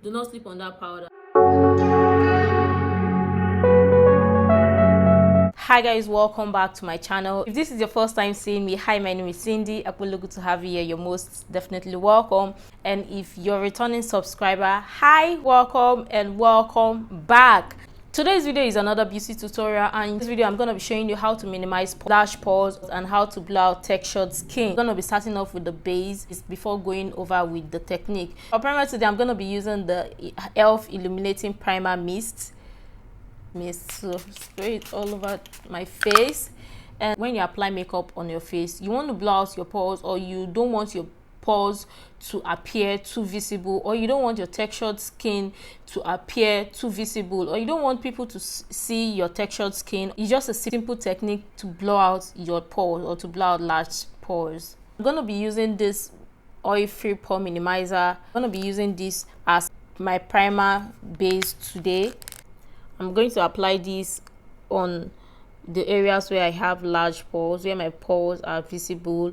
Do not sleep on that powder. Hi guys, welcome back to my channel. If this is your first time seeing me, hi, my name is Cindy. Apollo, good to have you here. You're most definitely welcome. And if you're a returning subscriber, hi, welcome and welcome back. Today's video is another beauty tutorial, and in this video I'm going to be showing you how to minimize lash pores and how to blur out textured skin. I'm going to be starting off with the base before going over with the technique. For primer today, I'm going to be using the e.l.f. Illuminating Primer Mist to spray it all over my face. And when you apply makeup on your face, you want to blur out your pores, or you don't want your pores to appear too visible, or you don't want your textured skin to appear too visible, or you don't want people to see your textured skin. It's just a simple technique to blur out your pores or to blur out large pores. I'm going to be using this oil-free pore minimizer. I'm going to be using this as my primer base today. I'm going to apply this on the areas where I have large pores, where my pores are visible,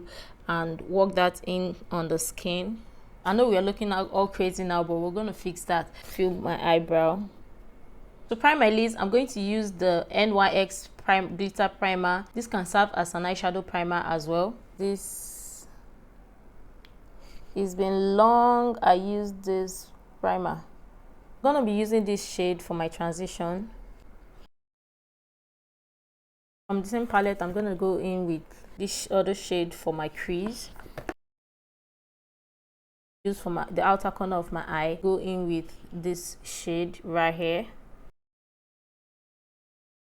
and work that in on the skin. I know we are looking out all crazy now, but we're going to fix that. Fill my eyebrow. To prime my lids, I'm going to use the NYX glitter primer. This can serve as an eyeshadow primer as well. This has been long I used this primer. I'm going to be using this shade for my transition. From the same palette, I'm going to go in with this other shade for my crease. Use for the outer corner of my eye. Go in with this shade right here.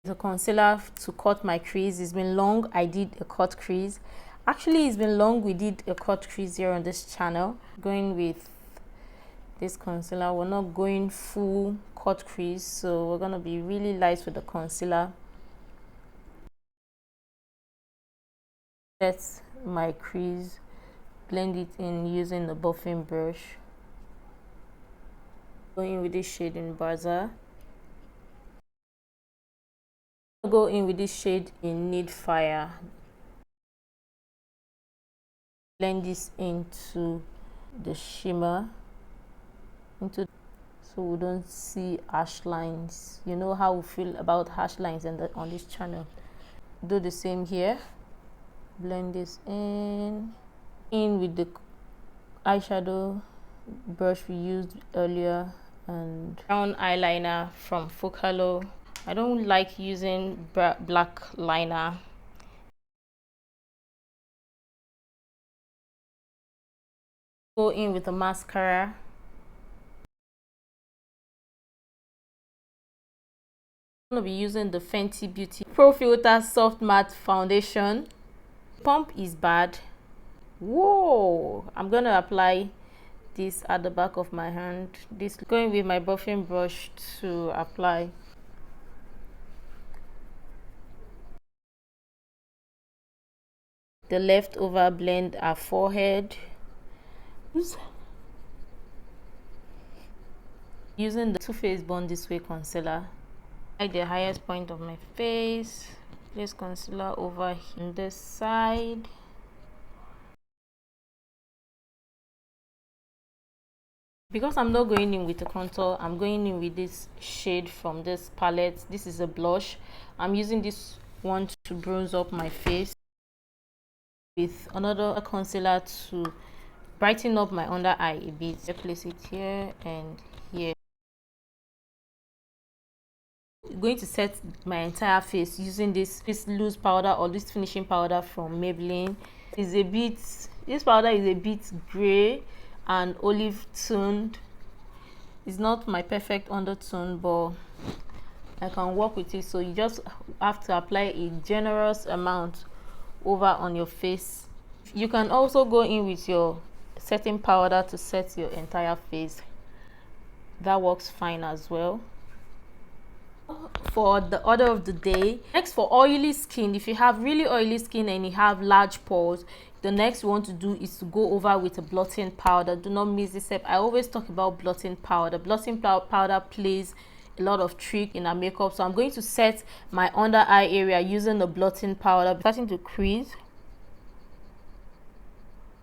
The concealer to cut my crease. It's been long I did a cut crease. Actually, it's been long we did a cut crease here on this channel. Going with this concealer, we're not going full cut crease, so we're going to be really light with the concealer. Set my crease, blend it in using the buffing brush. Going with this shade in Bazaar. Go in with this shade in Need Fire. Blend this into the shimmer, so we don't see harsh lines. You know how we feel about harsh lines on this channel. Do the same here. Blend this in with the eyeshadow brush we used earlier, and brown eyeliner from Focalo. I don't like using black liner. Go in with the mascara. I'm going to be using the Fenty Beauty Pro Filter Soft Matte Foundation. Pump is bad. Whoa! I'm going to apply this at the back of my hand. This going with my buffing brush to apply. The leftover blend our forehead. Using the Too Faced Born This Way concealer. At the highest point of my face, place concealer over here on this side. Because I'm not going in with a contour, I'm going in with this shade from this palette. This is a blush. I'm using this one to bronze up my face with another concealer to brighten up my under eye a bit. I place it here and here. I'm going to set my entire face using this loose powder or this finishing powder from Maybelline. This powder is a bit gray and olive toned. It's not my perfect undertone, but I can work with it. So you just have to apply a generous amount over on your face. You can also go in with your setting powder to set your entire face. That works fine as well. For the order of the day, next, for oily skin, if you have really oily skin and you have large pores, the next you want to do is to go over with a blotting powder. Do not miss this step. I always talk about blotting powder. Blotting powder plays a lot of trick in our makeup, so I'm going to set my under eye area using the blotting powder. Starting to crease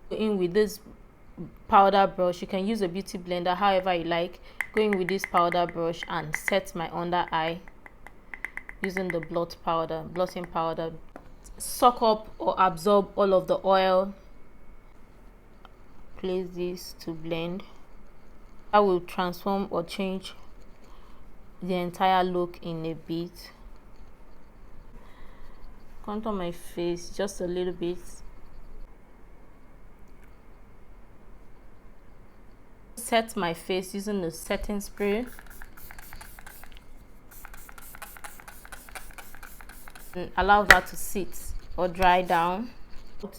in with this powder brush. You can use a beauty blender, however you like. Going with this powder brush and set my under eye using the blotting powder. Suck up or absorb all of the oil. Place this to blend. I will transform or change the entire look in a bit. Contour my face just a little bit. Set my face using the setting spray. And allow that to sit or dry down.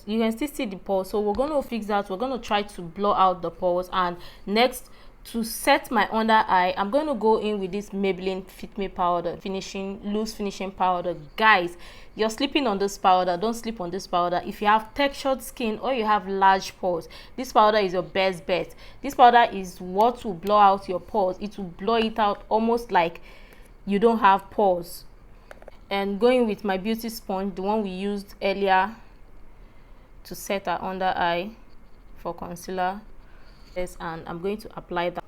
You can still see the pores, so we're going to fix that. We're going to try to blur out the pores. And next, to set my under eye, I'm going to go in with this Maybelline Fit Me powder, loose finishing powder. Guys, you're sleeping on this powder. Don't sleep on this powder. If you have textured skin or you have large pores, this powder is your best bet. This powder is what will blur out your pores. It will blur it out almost like you don't have pores. And going with my beauty sponge, the one we used earlier to set our under eye for concealer. Yes, and I'm going to apply that.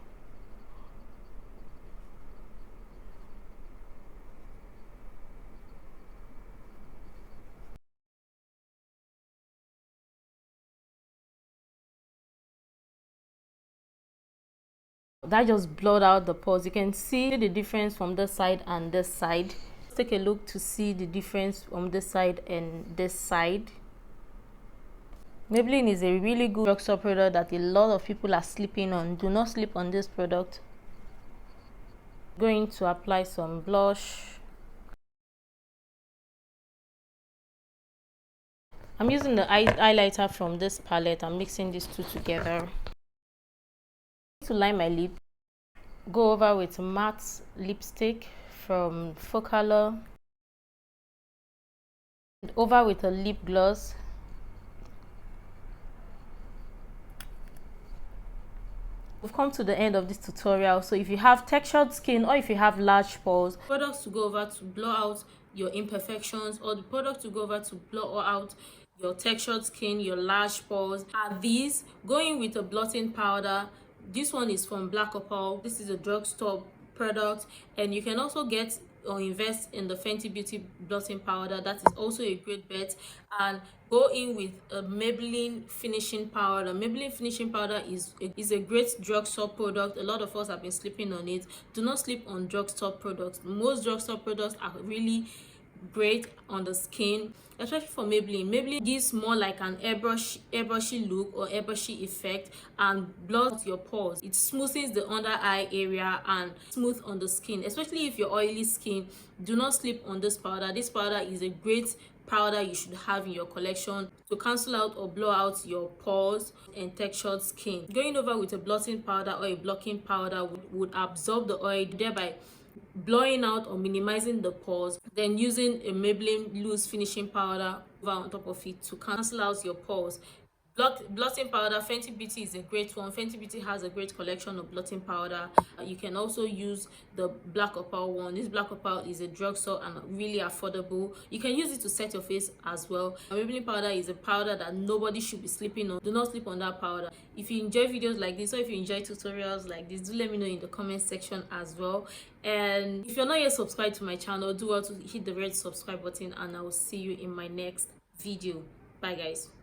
That just blurred out the pores. You can see the difference from this side and this side. Let's take a look to see the difference from this side and this side. Maybelline is a really good drugstore product that a lot of people are sleeping on. Do not sleep on this product. Going to apply some blush. I'm using the highlighter from this palette. I'm mixing these two together. To line my lip, go over with matte lipstick from Focalor. Over with a lip gloss. We've come to the end of this tutorial. So if you have textured skin or if you have large pores, products to go over to blur out your imperfections, or the product to go over to blur out your textured skin, your large pores, are these. Going with a blotting powder. This one is from Black Opal. This is a drugstore product, and you can also get or invest in the Fenty Beauty blotting powder. That is also a great bet. And go in with a Maybelline finishing powder. Maybelline finishing powder is a great drugstore product. A lot of us have been sleeping on it. Do not sleep on drugstore products. Most drugstore products are really great on the skin, especially for Maybelline. Maybelline gives more like an airbrushy look or airbrushy effect and blurs your pores. It smoothens the under eye area and smooth on the skin, especially if you're oily skin. Do not sleep on this powder. This powder is a great powder you should have in your collection to cancel out or blow out your pores and textured skin. Going over with a blotting powder or a blocking powder would absorb the oil, thereby blowing out or minimizing the pores. Then using a Maybelline loose finishing powder over on top of it to cancel out your pores. Blotting powder, Fenty Beauty is a great one. Fenty Beauty has a great collection of blotting powder. You can also use the Black Opal one. This Black Opal is a drugstore and really affordable. You can use it to set your face as well. Maybelline powder is a powder that nobody should be sleeping on. Do not sleep on that powder. If you enjoy videos like this or if you enjoy tutorials like this, do let me know in the comment section as well. And if you're not yet subscribed to my channel, do well to hit the red subscribe button, and I will see you in my next video. Bye guys.